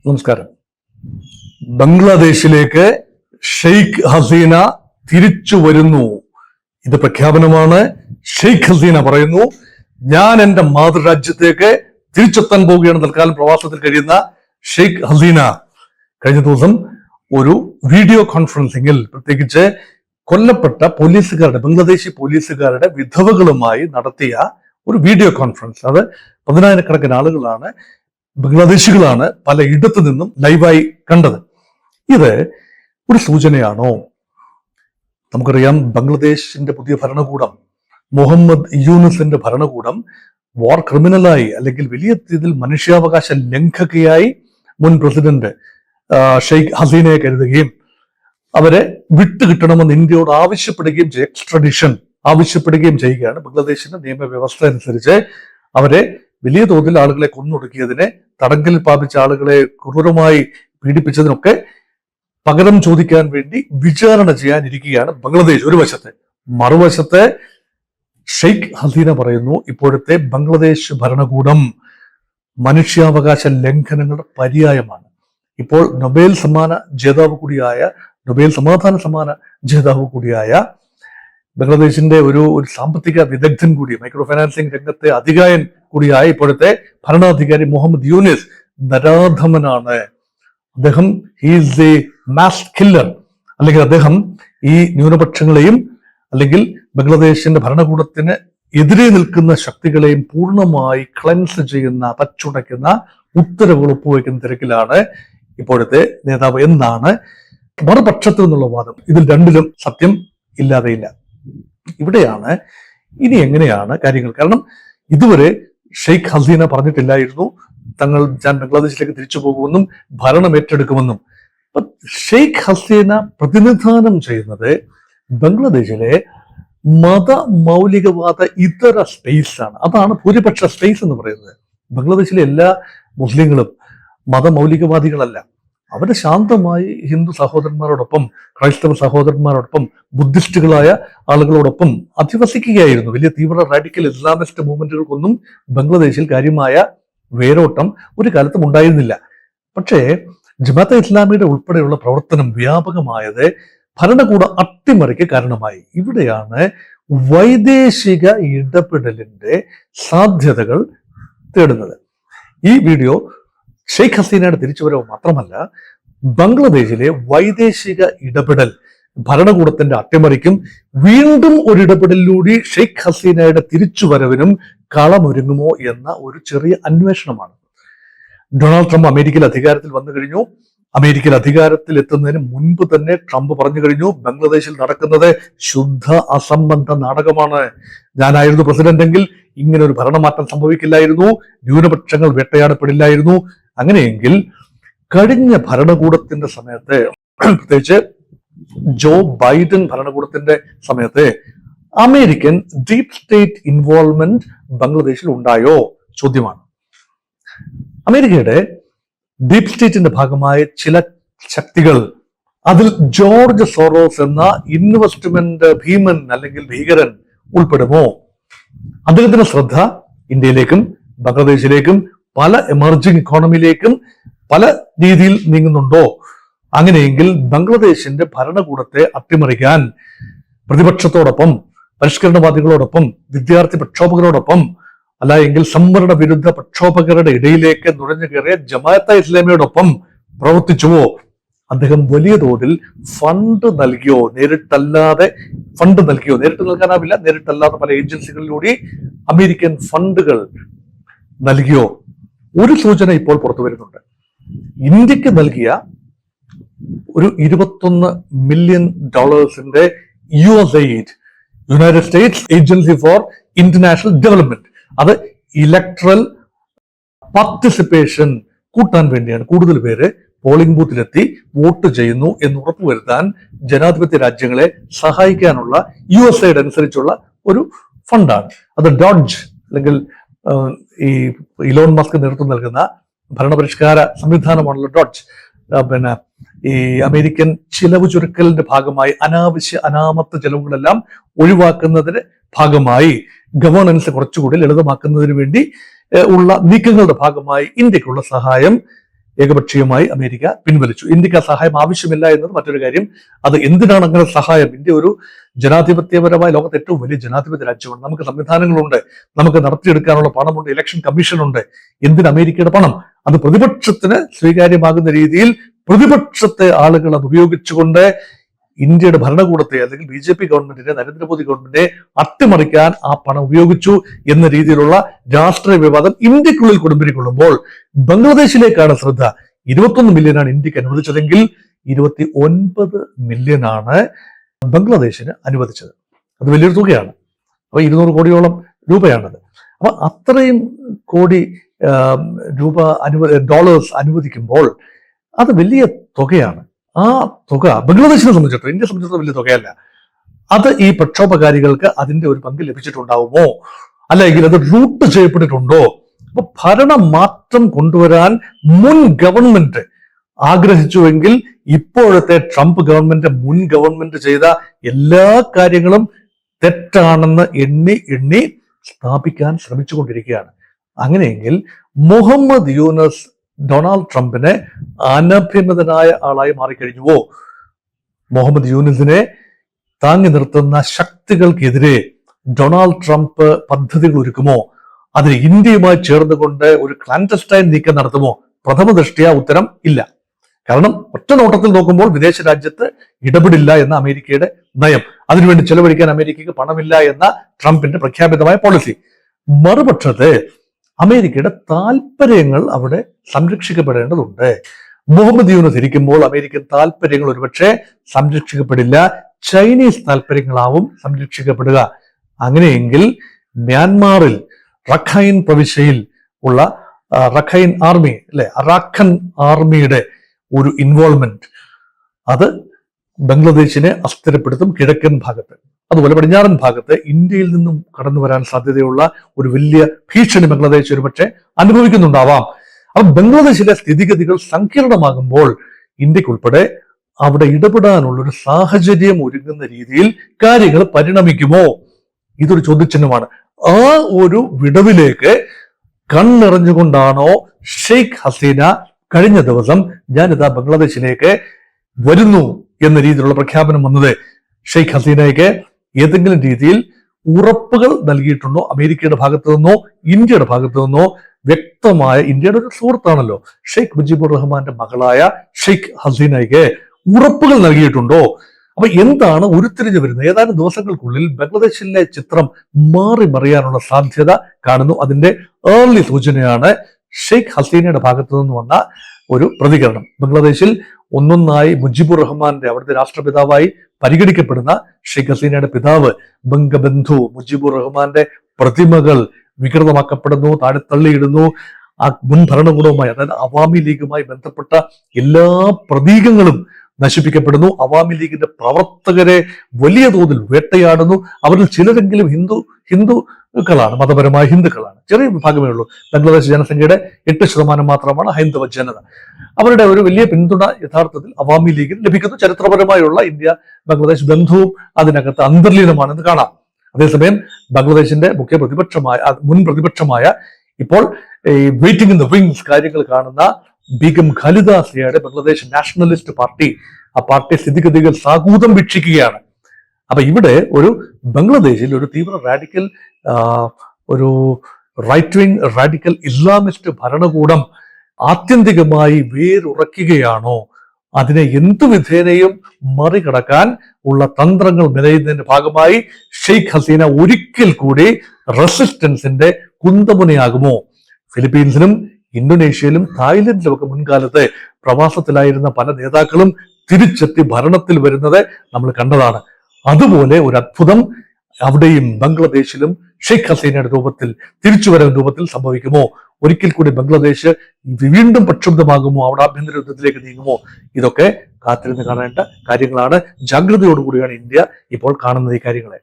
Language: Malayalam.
നമസ്കാരം. ബംഗ്ലാദേശിലേക്ക് ഷെയ്ഖ് ഹസീന തിരിച്ചു വരുന്നു. ഇത് പ്രഖ്യാപനമാണ്. ഷെയ്ഖ് ഹസീന പറയുന്നു, ഞാൻ എന്റെ മാതൃരാജ്യത്തേക്ക് തിരിച്ചെത്താൻ പോവുകയാണ്. തൽക്കാലം പ്രവാസത്തിൽ കഴിയുന്ന ഷെയ്ഖ് ഹസീന കഴിഞ്ഞ ദിവസം ഒരു വീഡിയോ കോൺഫറൻസിംഗിൽ, പ്രത്യേകിച്ച് കൊല്ലപ്പെട്ട പോലീസുകാരുടെ, ബംഗ്ലാദേശി പോലീസുകാരുടെ വിധവകളുമായി നടത്തിയ ഒരു വീഡിയോ കോൺഫറൻസ്, അത് 10,000-കണക്കിന് ആളുകളാണ്, ബംഗ്ലാദേശികളാണ് പല ഇടത്തു നിന്നും ലൈവായി കണ്ടത്. ഇത് ഒരു സൂചനയാണോ? നമുക്കറിയാം, ബംഗ്ലാദേശിന്റെ പുതിയ ഭരണകൂടം, മുഹമ്മദ് യൂനുസിന്റെ ഭരണകൂടം വാർ ക്രിമിനലായി, അല്ലെങ്കിൽ വലിയ രീതിയിൽ മനുഷ്യാവകാശ ലംഘകയായി മുൻ പ്രസിഡന്റ് ഷെയ്ഖ് ഹസീനയെ കരുതുകയും അവരെ വിട്ടുകിട്ടണമെന്ന് ഇന്ത്യയോട് ആവശ്യപ്പെടുകയും എക്സ്ട്രഡിഷൻ ആവശ്യപ്പെടുകയും ചെയ്യുകയാണ്. ബംഗ്ലാദേശിന്റെ നിയമവ്യവസ്ഥ അനുസരിച്ച് അവരെ വലിയ തോതിൽ ആളുകളെ കൊന്നൊടുക്കിയതിനെ, തടങ്കലിൽ പാപിച്ച ആളുകളെ ക്രൂരമായി പീഡിപ്പിച്ചതിനൊക്കെ പകരം ചോദിക്കാൻ വേണ്ടി വിചാരണ ചെയ്യാനിരിക്കുകയാണ് ബംഗ്ലാദേശ് ഒരു വശത്ത്. മറുവശത്ത് ഷെയ്ഖ് ഹസീന പറയുന്നു, ഇപ്പോഴത്തെ ബംഗ്ലാദേശ് ഭരണകൂടം മനുഷ്യാവകാശ ലംഘനങ്ങളുടെ പര്യായമാണ്. ഇപ്പോൾ നൊബേൽ സമാധാന സമ്മാന ജേതാവ് കൂടിയായ ബംഗ്ലാദേശിന്റെ ഒരു സാമ്പത്തിക വിദഗ്ധൻ കൂടി, മൈക്രോ ഫൈനാൻസിംഗ് രംഗത്തെ അധികായൻ കൂടിയായ ഇപ്പോഴത്തെ ഭരണാധികാരി മുഹമ്മദ് യൂനിസ് നരാധമനാണ്. അദ്ദേഹം ഹീസ് എ മാസ് കില്ലർ, അല്ലെങ്കിൽ അദ്ദേഹം ഈ ന്യൂനപക്ഷങ്ങളെയും അല്ലെങ്കിൽ ബംഗ്ലാദേശിന്റെ ഭരണകൂടത്തിന് എതിരെ നിൽക്കുന്ന ശക്തികളെയും പൂർണ്ണമായി ക്ലെൻസ് ചെയ്യുന്ന, തച്ചുടയ്ക്കുന്ന ഉത്തരവുകൾ ഒപ്പുവയ്ക്കുന്ന തിരക്കിലാണ് ഇപ്പോഴത്തെ നേതാവ് എന്നാണ് മറുപക്ഷത്തു നിന്നുള്ള വാദം. ഇതിൽ രണ്ടിലും സത്യം ഇല്ലാതെയില്ല. ഇവിടെയാണ് ഇനി എങ്ങനെയാണ് കാര്യങ്ങൾ. കാരണം ഇതുവരെ ഷെയ്ഖ് ഹസീന പറഞ്ഞിട്ടില്ലായിരുന്നു ഞാൻ ബംഗ്ലാദേശിലേക്ക് തിരിച്ചു പോകുമെന്നും ഭരണം ഏറ്റെടുക്കുമെന്നും. ഷെയ്ഖ് ഹസീന പ്രതിനിധാനം ചെയ്യുന്നത് ബംഗ്ലാദേശിലെ മൗലികവാദ ഇതര സ്പേസ് ആണ്. അതാണ് ഭൂരിപക്ഷ സ്പേസ് എന്ന് പറയുന്നത്. ബംഗ്ലാദേശിലെ എല്ലാ മുസ്ലിങ്ങളും മതമൗലികവാദികളല്ല. അവര് ശാന്തമായി ഹിന്ദു സഹോദരന്മാരോടൊപ്പം, ക്രൈസ്തവ സഹോദരന്മാരോടൊപ്പം, ബുദ്ധിസ്റ്റുകളായ ആളുകളോടൊപ്പം അധിവസിക്കുകയായിരുന്നു. വലിയ തീവ്ര റാഡിക്കൽ ഇസ്ലാമിസ്റ്റ് മൂവ്മെന്റുകൾക്കൊന്നും ബംഗ്ലാദേശിൽ കാര്യമായ വേരോട്ടം ഒരു കാലത്തും ഉണ്ടായിരുന്നില്ല. പക്ഷേ ജമാഅത്തെ ഇസ്ലാമിയുടെ ഉൾപ്പെടെയുള്ള പ്രവർത്തനം വ്യാപകമായത് ഭരണകൂട അട്ടിമറിക്ക് കാരണമായി. ഇവിടെയാണ് വൈദേശിക ഇടപെടലിന്റെ സാധ്യതകൾ തേടുന്നത്. ഈ വീഡിയോ ഷെയ്ഖ് ഹസീനയുടെ തിരിച്ചുവരവ് മാത്രമല്ല, ബംഗ്ലാദേശിലെ വൈദേശിക ഇടപെടൽ ഭരണകൂടത്തിന്റെ അട്ടിമറിക്കും വീണ്ടും ഒരു ഇടപെടലിലൂടെ ഷെയ്ഖ് ഹസീനയുടെ തിരിച്ചുവരവിനും കളമൊരുങ്ങുമോ എന്ന ഒരു ചെറിയ അന്വേഷണമാണ്. ഡൊണാൾഡ് ട്രംപ് അമേരിക്കയിൽ അധികാരത്തിൽ വന്നു കഴിഞ്ഞു. അമേരിക്കയിൽ അധികാരത്തിൽ എത്തുന്നതിന് മുൻപ് തന്നെ ട്രംപ് പറഞ്ഞു കഴിഞ്ഞു, ബംഗ്ലാദേശിൽ നടക്കുന്നത് ശുദ്ധ അസംബന്ധ നാടകമാണ്. ഞാനായിരുന്നു പ്രസിഡന്റെങ്കിൽ ഇങ്ങനെ ഒരു ഭരണമാറ്റം സംഭവിക്കില്ലായിരുന്നു, ന്യൂനപക്ഷങ്ങൾ വേട്ടയാടപ്പെടില്ലായിരുന്നു. അങ്ങനെയെങ്കിൽ കഴിഞ്ഞ ഭരണകൂടത്തിന്റെ സമയത്ത്, പ്രത്യേകിച്ച് ജോ ബൈഡൻ ഭരണകൂടത്തിന്റെ സമയത്ത് അമേരിക്കൻ ഡീപ് സ്റ്റേറ്റ് ഇൻവോൾവ്മെന്റ് ബംഗ്ലാദേശിൽ ഉണ്ടായോ ചോദ്യമാണ്. അമേരിക്കയുടെ ഡീപ് സ്റ്റേറ്റിന്റെ ഭാഗമായ ചില ശക്തികൾ, അതിൽ ജോർജ് സോറോസ് എന്ന ഇൻവെസ്റ്റ്മെന്റ് ഭീമൻ അല്ലെങ്കിൽ ഭീകരൻ ഉൾപ്പെടുമോ? അദ്ദേഹത്തിന്റെ ശ്രദ്ധ ഇന്ത്യയിലേക്കും ബംഗ്ലാദേശിലേക്കും പല എമർജിംഗ് ഇക്കോണമിയിലേക്കും പല രീതിയിൽ നീങ്ങുന്നുണ്ടോ? അങ്ങനെയെങ്കിൽ ബംഗ്ലാദേശിന്റെ ഭരണകൂടത്തെ അട്ടിമറിക്കാൻ പ്രതിപക്ഷത്തോടൊപ്പം, പരിഷ്കരണവാദികളോടൊപ്പം, വിദ്യാർത്ഥി പ്രക്ഷോഭകരോടൊപ്പം, അല്ല എങ്കിൽ സംവരണ വിരുദ്ധ പ്രക്ഷോഭകരുടെ ഇടയിലേക്ക് നുഴഞ്ഞു കയറിയ ജമാഅത്തെ ഇസ്ലാമിയോടൊപ്പം പ്രവർത്തിച്ചുവോ? അദ്ദേഹം വലിയ തോതിൽ ഫണ്ട് നൽകിയോ? നേരിട്ട് നൽകാനാവില്ല, നേരിട്ടല്ലാതെ പല ഏജൻസികളിലൂടെ അമേരിക്കൻ ഫണ്ടുകൾ നൽകിയോ? ഒരു സൂചന ഇപ്പോൾ പുറത്തു വരുന്നുണ്ട്. ഇന്ത്യക്ക് നൽകിയ ഒരു $21 million USAID, United States agency for international development, അത് ഇലക്ട്രൽ പാർട്ടിസിപ്പേഷൻ കൂട്ടാൻ വേണ്ടിയാണ്. കൂടുതൽ പേര് പോളിംഗ് ബൂത്തിലെത്തി വോട്ട് ചെയ്യുന്നു എന്ന് ഉറപ്പുവരുത്താൻ ജനാധിപത്യ രാജ്യങ്ങളെ സഹായിക്കാനുള്ള USAID അനുസരിച്ചുള്ള ഒരു ഫണ്ടാണ്. അത് ഡോഡ്ജ്, അല്ലെങ്കിൽ ഈ ഇലോൺ മസ്ക് നേതൃത്വം നൽകുന്ന ഭരണപരിഷ്കാര സംവിധാനമാണല്ലോ ഡോഡ്ജ്. ഈ അമേരിക്കൻ ചിലവ് ചുരുക്കലിന്റെ ഭാഗമായി അനാമത്ത് ചെലവുകളെല്ലാം ഒഴിവാക്കുന്നതിന് ഭാഗമായി, ഗവേണൻസ് കുറച്ചുകൂടി ലളിതമാക്കുന്നതിന് വേണ്ടി ഉള്ള നീക്കങ്ങളുടെ ഭാഗമായി ഇന്ത്യക്കുള്ള സഹായം ഏകപക്ഷീയമായി അമേരിക്ക പിൻവലിച്ചു. ഇന്ത്യക്ക് ആ സഹായം ആവശ്യമില്ല എന്നത് മറ്റൊരു കാര്യം. അത് എന്തിനാണ് അങ്ങനെ സഹായം? ഇന്ത്യ ഒരു ജനാധിപത്യപരമായ ലോകത്തെ ഏറ്റവും വലിയ ജനാധിപത്യ രാജ്യമാണ്. നമുക്ക് സംവിധാനങ്ങളുണ്ട്, നമുക്ക് നടത്തിയെടുക്കാനുള്ള പണമുണ്ട്, ഇലക്ഷൻ കമ്മീഷൻ ഉണ്ട്. എന്തിന് അമേരിക്കയുടെ പണം? അത് പ്രതിപക്ഷത്തിന് സ്വീകാര്യമാകുന്ന രീതിയിൽ പ്രതിപക്ഷത്തെ ആളുകൾ അത് ഉപയോഗിച്ചുകൊണ്ട് ഇന്ത്യയുടെ ഭരണകൂടത്തെ അല്ലെങ്കിൽ BJP ഗവൺമെന്റിനെ, നരേന്ദ്രമോദി ഗവൺമെന്റിനെ അട്ടിമറിക്കാൻ ആ പണം ഉപയോഗിച്ചു എന്ന രീതിയിലുള്ള രാഷ്ട്രീയ വിവാദം ഇന്ത്യക്കുള്ളിൽ കൊടുമ്പിരിക്കൊള്ളുമ്പോൾ ബംഗ്ലാദേശിലേക്കാണ് ശ്രദ്ധ. 21 മില്യനാണ് ഇന്ത്യക്ക് അനുവദിച്ചതെങ്കിൽ 29 മില്യനാണ് ബംഗ്ലാദേശിന് അനുവദിച്ചത്. അത് വലിയൊരു തുകയാണ്. അപ്പൊ 200 കോടിയോളം രൂപയാണത്. അപ്പൊ അത്രയും കോടി ഡോളേഴ്സ് അനുവദിക്കുമ്പോൾ അത് വലിയ തുകയാണ്. ആ തുക ബംഗ്ലാദേശിനെ സംബന്ധിച്ചിടത്തോളം, ഇന്ത്യയെ സംബന്ധിച്ചിടത്തോളം വലിയ തുകയല്ല. അത് ഈ പ്രക്ഷോഭകാരികൾക്ക് അതിന്റെ ഒരു പങ്ക് ലഭിച്ചിട്ടുണ്ടാവുമോ, അല്ലെങ്കിൽ അത് റൂട്ട് ചെയ്യപ്പെട്ടിട്ടുണ്ടോ? അപ്പൊ ഭരണമാറ്റം കൊണ്ടുവരാൻ മുൻ ഗവൺമെന്റ് ആഗ്രഹിച്ചുവെങ്കിൽ ഇപ്പോഴത്തെ ട്രംപ് ഗവൺമെന്റ്, മുൻ ഗവൺമെന്റ് ചെയ്ത എല്ലാ കാര്യങ്ങളും തെറ്റാണെന്ന് എണ്ണി സ്ഥാപിക്കാൻ ശ്രമിച്ചുകൊണ്ടിരിക്കുകയാണ്. അങ്ങനെയെങ്കിൽ മുഹമ്മദ് യൂനസ് ഡൊണാൾഡ് ട്രംപിനെ അനഭിമതനായ ആളായി മാറിക്കഴിഞ്ഞുവോ? മുഹമ്മദ് യൂനസിനെ താങ്ങി നിർത്തുന്ന ശക്തികൾക്കെതിരെ ഡൊണാൾഡ് ട്രംപ് പദ്ധതികൾ ഒരുക്കുമോ? അതിന് ഇന്ത്യയുമായി ചേർന്നുകൊണ്ട് ഒരു ക്ലാൻഡസ്റ്റൈൻ നീക്കം നടത്തുമോ? പ്രഥമ ദൃഷ്ട്യാ ഉത്തരം ഇല്ല. കാരണം ഒറ്റ നോട്ടത്തിൽ നോക്കുമ്പോൾ വിദേശ രാജ്യത്ത് ഇടപെടില്ല എന്ന അമേരിക്കയുടെ നയം, അതിനുവേണ്ടി ചെലവഴിക്കാൻ അമേരിക്കയ്ക്ക് പണമില്ല എന്ന ട്രംപിന്റെ പ്രഖ്യാപിതമായ പോളിസി. മറുപക്ഷത്ത് അമേരിക്കയുടെ താല്പര്യങ്ങൾ അവിടെ സംരക്ഷിക്കപ്പെടേണ്ടതുണ്ട്. മുഹമ്മദ് യൂനസ് ഇരിക്കുമ്പോൾ അമേരിക്കൻ താല്പര്യങ്ങൾ ഒരുപക്ഷെ സംരക്ഷിക്കപ്പെടില്ല, ചൈനീസ് താല്പര്യങ്ങളാവും സംരക്ഷിക്കപ്പെടുക. അങ്ങനെയെങ്കിൽ മ്യാൻമാറിൽ റഖൈൻ പ്രവിശ്യയിൽ ഉള്ള റഖൈൻ ആർമി അറാഖൻ ആർമിയുടെ ഒരു ഇൻവോൾവ്മെന്റ് അത് ബംഗ്ലാദേശിനെ അസ്ഥിരപ്പെടുത്തും. കിഴക്കൻ ഭാഗത്ത്, അതുപോലെ പടിഞ്ഞാറൻ ഭാഗത്ത് ഇന്ത്യയിൽ നിന്നും കടന്നു വരാൻ സാധ്യതയുള്ള ഒരു വലിയ ഭീഷണി ബംഗ്ലാദേശ് ഒരുപക്ഷെ അനുഭവിക്കുന്നുണ്ടാവാം. അപ്പൊ ബംഗ്ലാദേശിലെ സ്ഥിതിഗതികൾ സങ്കീർണമാകുമ്പോൾ ഇന്ത്യക്കുൾപ്പെടെ അവിടെ ഇടപെടാനുള്ള ഒരു സാഹചര്യം ഒരുങ്ങുന്ന രീതിയിൽ കാര്യങ്ങൾ പരിണമിക്കുമോ? ഇതൊരു ചോദ്യചിഹ്നമാണ്. ആ ഒരു വിടവിലേക്ക് കണ്ണെറിഞ്ഞുകൊണ്ടാണോ ഷെയ്ഖ് ഹസീന കഴിഞ്ഞ ദിവസം ഞാനിതാ ബംഗ്ലാദേശിലേക്ക് വരുന്നു എന്ന രീതിയിലുള്ള പ്രഖ്യാപനം വന്നത്? ഷെയ്ഖ് ഹസീനയ്ക്ക് ഏതെങ്കിലും രീതിയിൽ ഉറപ്പുകൾ നൽകിയിട്ടുണ്ടോ അമേരിക്കയുടെ ഭാഗത്തു നിന്നോ ഇന്ത്യയുടെ ഭാഗത്തു നിന്നോ? വ്യക്തമായ, ഇന്ത്യയുടെ ഒരു സുഹൃത്താണല്ലോ ഷെയ്ഖ് മുജിബുർ റഹ്മാന്റെ മകളായ ഷെയ്ഖ് ഹസീനയ്ക്ക് ഉറപ്പുകൾ നൽകിയിട്ടുണ്ടോ? അപ്പൊ എന്താണ് ഉരുത്തിരിഞ്ഞു വരുന്നത്? ഏതാനും ദിവസങ്ങൾക്കുള്ളിൽ ബംഗ്ലാദേശിലെ ചിത്രം മാറി മറിയാനുള്ള സാധ്യത കാണുന്നു. അതിന്റെ ഏർലി സൂചനയാണ് ഷെയ്ഖ് ഹസീനയുടെ ഭാഗത്തു നിന്ന് വന്ന ഒരു പ്രതികരണം. ബംഗ്ലാദേശിൽ ഒന്നൊന്നായി മുജിബുർ റഹ്മാന്റെ, അവിടുത്തെ രാഷ്ട്രപിതാവായി പരിഗണിക്കപ്പെടുന്ന ഷെയ്ഖ് ഹസീനയുടെ പിതാവ് ബംഗബന്ധു മുജിബുർ റഹ്മാന്റെ പ്രതിമകൾ വികൃതമാക്കപ്പെടുന്നു, താഴെ തള്ളിയിടുന്നു. ആ മുൻ ഭരണകൂടവുമായി, അതായത് അവാമി ലീഗുമായി ബന്ധപ്പെട്ട എല്ലാ പ്രതീകങ്ങളും നശിപ്പിക്കപ്പെടുന്നു. അവാമി ലീഗിന്റെ പ്രവർത്തകരെ വലിയ തോതിൽ വേട്ടയാടുന്നു. അവരിൽ ചിലരെങ്കിലും ഹിന്ദുക്കളാണ്, മതപരമായ ഹിന്ദുക്കളാണ്. ചെറിയ വിഭാഗമേ ഉള്ളൂ. ബംഗ്ലാദേശ് ജനസംഖ്യയുടെ 8% മാത്രമാണ് ഹൈന്ദവ ജനത. അവരുടെ ഒരു വലിയ പിന്തുണ യഥാർത്ഥത്തിൽ അവാമി ലീഗിന് ലഭിക്കുന്നു. ചരിത്രപരമായുള്ള ഇന്ത്യ ബംഗ്ലാദേശ് ബന്ധവും അതിനകത്ത് അന്തർലീനമാണെന്ന് കാണാം. അതേസമയം ബംഗ്ലാദേശിന്റെ മുൻ പ്രതിപക്ഷമായ ഇപ്പോൾ വെയിറ്റിംഗ് ഇൻ ദ വിങ്സ് കാര്യങ്ങൾ കാണുന്ന ബീഗം ഖലിദ സിയയുടെ ബംഗ്ലാദേശ് നാഷണലിസ്റ്റ് പാർട്ടി, ആ പാർട്ടി സ്ഥിതിഗതികൾ സാഗൂതം വീക്ഷിക്കുകയാണ്. അപ്പൊ ഇവിടെ ഒരു ബംഗ്ലാദേശിൽ ഒരു തീവ്ര റാഡിക്കൽ, ഒരു റൈറ്റ് വിങ് റാഡിക്കൽ ഇസ്ലാമിസ്റ്റ് ഭരണകൂടം ആത്യന്തികമായി വേരുറക്കുകയാണോ? അതിനെ എന്തു വിധേനയും മറികടക്കാൻ ഉള്ള തന്ത്രങ്ങൾ മെനയുന്നതിന്റെ ഭാഗമായി ഷെയ്ഖ് ഹസീന ഒരിക്കൽ കൂടി റെസിസ്റ്റൻസിന്റെ കുന്തമുനയാകുമോ? ഫിലിപ്പീൻസിലും ഇന്തോനേഷ്യയിലും തായ്ലൻഡിലും ഒക്കെ മുൻകാലത്ത് പ്രവാസത്തിലായിരുന്ന പല നേതാക്കളും തിരിച്ചെത്തി ഭരണത്തിൽ വരുന്നത് നമ്മൾ കണ്ടതാണ്. അതുപോലെ ഒരു അത്ഭുതം അവിടെയും ബംഗ്ലാദേശിലും ഷെയ്ഖ് ഹസീനയുടെ രൂപത്തിൽ, തിരിച്ചുവരവ് രൂപത്തിൽ സംഭവിക്കുമോ? ഒരിക്കൽ കൂടി ബംഗ്ലാദേശ് വീണ്ടും പ്രക്ഷുബ്ധമാകുമോ? അവിടെ ആഭ്യന്തര യുദ്ധത്തിലേക്ക് നീങ്ങുമോ? ഇതൊക്കെ കാത്തിരുന്ന് കാണേണ്ട കാര്യങ്ങളാണ്. ജാഗ്രതയോടുകൂടിയാണ് ഇന്ത്യ ഇപ്പോൾ കാണുന്നത് ഈ കാര്യങ്ങളെ.